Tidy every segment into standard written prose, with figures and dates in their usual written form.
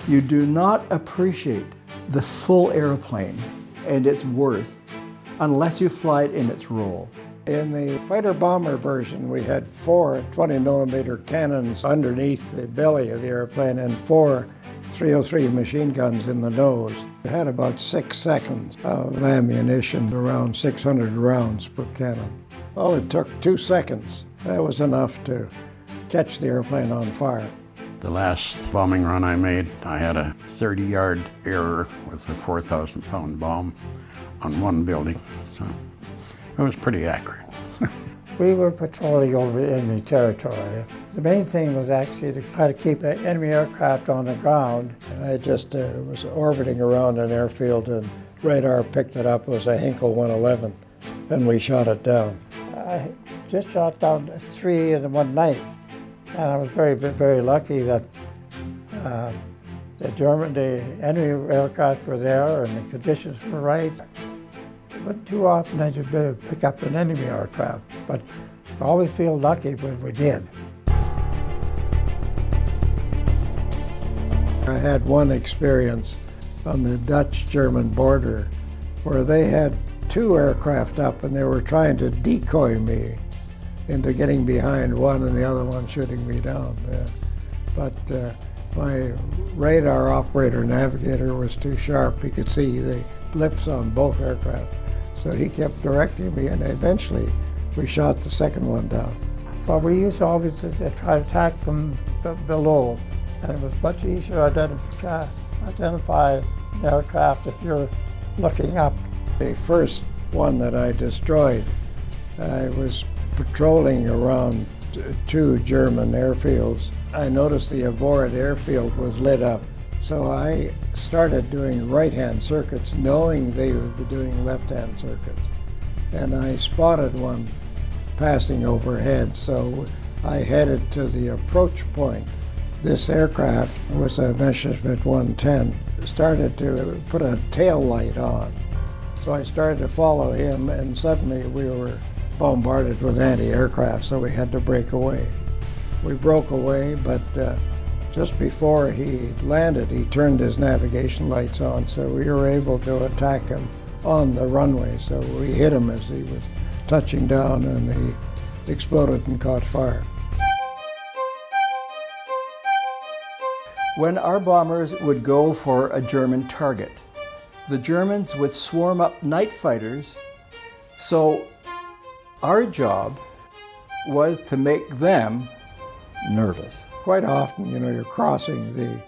You do not appreciate the full airplane and its worth unless you fly it in its role. In the fighter-bomber version, we had 4 20mm cannons underneath the belly of the airplane and 4 303 machine guns in the nose. It had about 6 seconds of ammunition, around 600 rounds per cannon. Well, it took 2 seconds. That was enough to catch the airplane on fire. The last bombing run I made, I had a 30-yard error with a 4,000-pound bomb on one building, so it was pretty accurate. We were patrolling over enemy territory. The main thing was actually to try to keep the enemy aircraft on the ground. I just was orbiting around an airfield and radar picked it up. It was a Hinkle 111, and we shot it down. I just shot down 3 in one night, and I was very lucky that the enemy aircraft were there and the conditions were right. It wasn't too often that you'd pick up an enemy aircraft, but I always feel lucky when we did. I had one experience on the Dutch-German border where they had 2 aircraft up and they were trying to decoy me into getting behind one and the other one shooting me down. But my radar operator navigator was too sharp. He could see the blips on both aircraft. So he kept directing me, and eventually we shot the second one down. Well, we used to always try to attack from below, and it was much easier to identify an aircraft if you're looking up. The first one that I destroyed, I was patrolling around 2 German airfields. I noticed the Aviation airfield was lit up. So I started doing right-hand circuits, knowing they would be doing left-hand circuits. And I spotted one passing overhead, so I headed to the approach point. This aircraft was a Messerschmitt 110, started to put a tail light on. So I started to follow him, and suddenly we were bombarded with anti-aircraft, so we had to break away. We broke away, but just before he landed, he turned his navigation lights on, so we were able to attack him on the runway. So we hit him as he was touching down, and he exploded and caught fire. When our bombers would go for a German target, the Germans would swarm up night fighters, so our job was to make them nervous. Quite often, you know, you're crossing the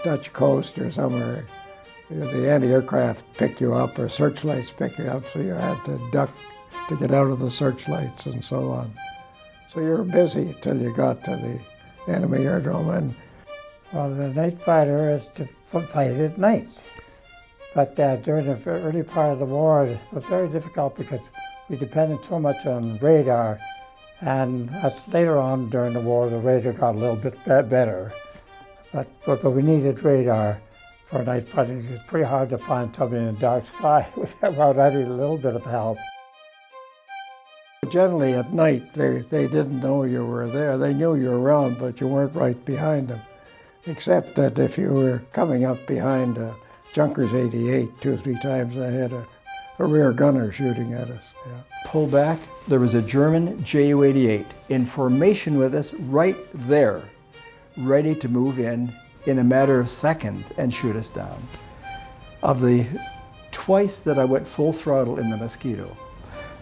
Dutch coast or somewhere, the anti-aircraft pick you up or searchlights pick you up, so you had to duck to get out of the searchlights and so on. So you were busy till you got to the enemy airdrome. Well, the night fighter is to fight at night. But during the early part of the war, it was very difficult because we depended so much on radar. And as later on during the war, the radar got a little bit better. But we needed radar for night fighting. It's pretty hard to find something in the dark sky without any little bit of help. Generally at night, they didn't know you were there. They knew you were around, but you weren't right behind them. Except that if you were coming up behind a Junkers 88 2 or 3 times ahead, a rear gunner shooting at us. Yeah. Pull back, there was a German Ju-88 in formation with us right there, ready to move in a matter of seconds and shoot us down. Of the twice that I went full throttle in the Mosquito,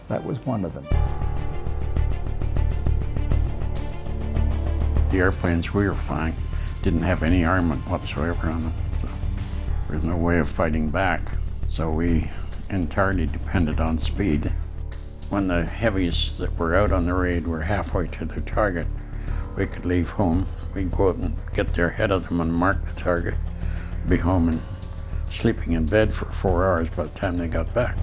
that was one of them. The airplanes we were flying didn't have any armament whatsoever on them, so there was no way of fighting back. So we entirely depended on speed. When the heavies that were out on the raid were halfway to their target, we could leave home. We'd go out and get there ahead of them and mark the target, be home and sleeping in bed for 4 hours by the time they got back.